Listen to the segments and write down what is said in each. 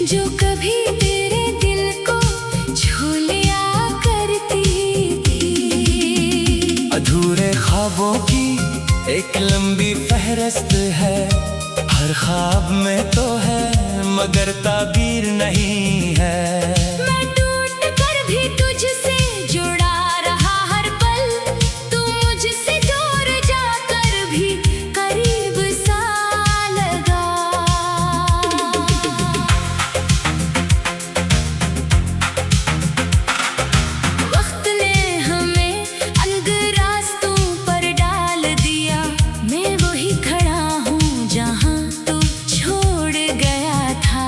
जो कभी तेरे दिल को छू लिया करती थी। अधूरे ख्वाबों की एक लंबी फहरिस्त है, हर ख्वाब में तो है मगर ताबीर नहीं है। मैं टूट कर भी तुझसे जुड़ा रहा हर पल, तू मुझसे दूर जाकर भी करीब सा लगा। वक्त ने हमें अलग रास्तों पर डाल दिया, मैं वही खड़ा हूँ जहाँ तू छोड़ गया था।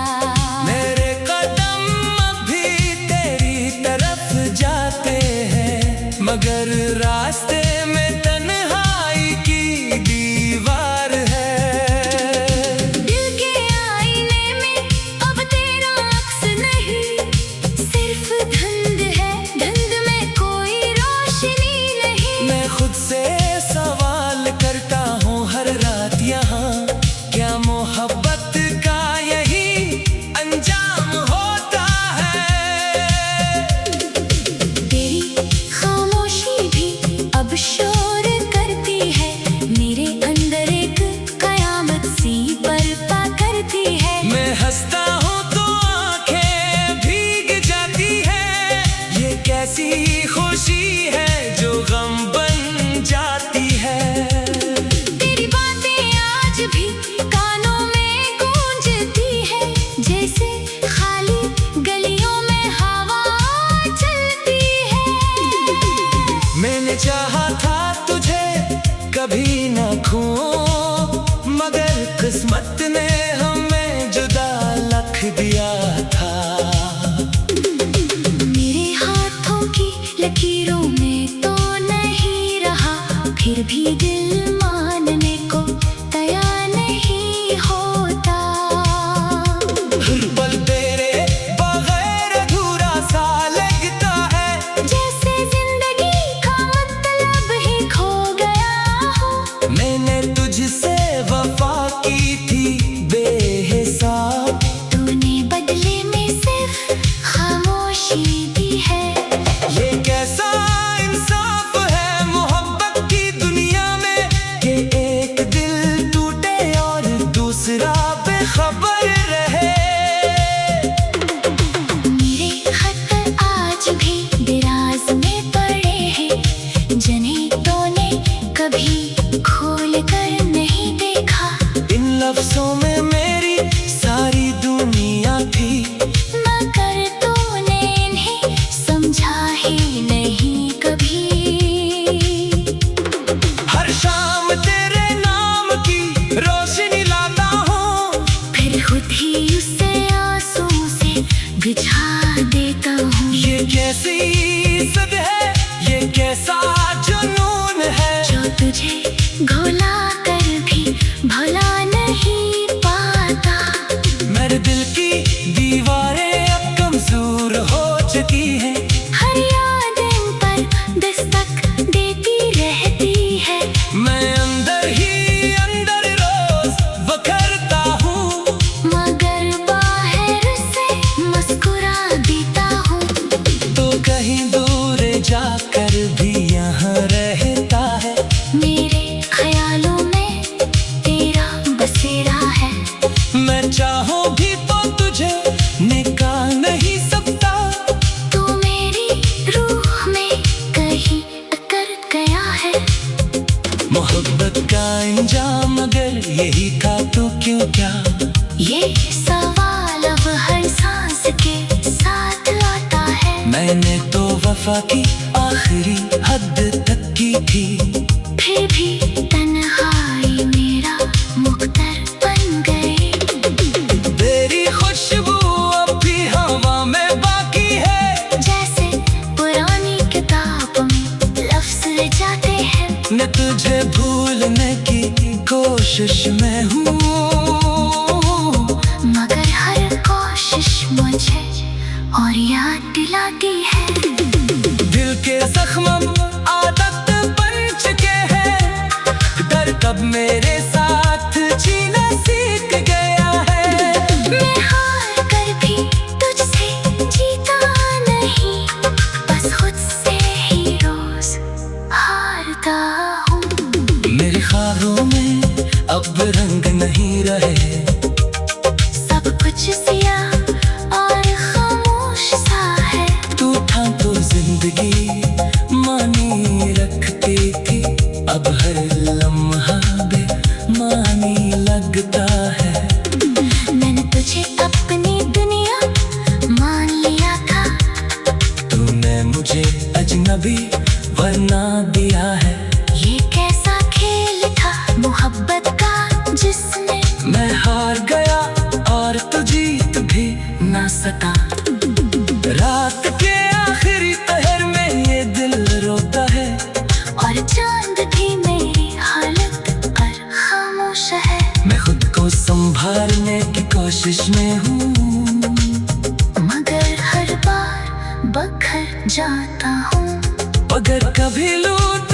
मेरे कदम अभी तेरी तरफ जाते हैं, मगर रास्ते में तन्हाई की दीवार है। दिल के आईने में अब तेरा अक्स नहीं, सिर्फ धुंध है, धुंध में कोई रोशनी नहीं। मैं खुद से सवाल करता हूँ हर रात यहाँ, क्या मोहब्बत का यही अंजाम होता है। तेरी खामोशी भी अब शोर करती है, मेरे अंदर एक कयामत सी बर्पा करती है। मैं हंसता हूँ तो आंखें भीग जाती है, ये कैसी खुशी है जो गम बन जाती है। तेरी बातें आज भी कानों में गूंजती है, जैसे खाली गलियों में हवा चलती है। मैंने चाहा था तुझे कभी न खोऊं, मगर किस्मत ने हमें जुदा लख दिया था। मेरे हाथों की लकीरों में तो नहीं रहा, फिर भी दिल मानने को तैयार नहीं होता। हर पल तेरे बगैर अधूरा सा लगता है, जैसे जिंदगी का मतलब ही खो गया हो। मैंने तुझसे वफा की थी बेहिसाब, तूने बदले में सिर्फ खामोशी दी है। ये कैसा इंसाफ है मोहब्बत की दुनिया में, कि एक दिल टूटे और दूसरा बेखबर रहे। मेरे खत आज भी दराज में पड़े हैं, जिन्हें तूने कभी खोल कर नहीं देखा। इन लफ्जों में मेरी सारी दुनिया थी, मगर तूने इन्हें समझा ही नहीं कभी। हर शाम तेरे नाम की रोशनी लाता हूँ, फिर खुद ही उसे आंसुओं से भिजा देता हूँ। ये कैसी इज़्ज़त है, ये कैसा जुनून है, जो तुझे घोला कर भी भुला नहीं पाता। मेरे दिल की दीवारें अब कमजोर हो चुकी हैं। हर याद इन पर दस्तक देती रहती है। मैं अंदर ही अंदर रोज बखरता हूँ, मगर बाहर से मुस्कुरा देता हूँ। तो कहीं दूर जाकर भी यहाँ रहता है। मेरे ख्यालों में तेरा बसेरा है। मैं चाहूँ भी तो तुझे निकाल नहीं सकता, तू मेरी रूह में कहीं अकर गया है। मोहब्बत का अंजाम अगर यही था तो क्यों क्या। ये सवाल अब हर सांस के साथ आता है। मैंने तो वफा की आखिरी हद तक की थी, फिर भी तन्हाई मेरा मुख्तर बन गई। तेरी खुशबू अब भी हवा में बाकी है, जैसे पुरानी किताबों में लफ्ज़ जाते हैं। मैं तुझे भूलने की कोशिश में हूँ, मगर हर कोशिश मुझे और याद दिलाती है। दिल के जख्म आदत बन चुके हैं, डर कब मेरे साथ जीना सीख गया है। मैं हार कर भी मुझे अजनबी बना दिया है। ये कैसा खेल था मोहब्बत का जिसमें मैं हार गया और तू जीत भी ना सका। रात के आखिरी पहर में ये दिल रोता है और चांद भी मेरी हालत पर खामोश है। मैं खुद को संभालने की कोशिश में हूँ, मगर हर बार बखर जाता हूँ। अगर कभी लूट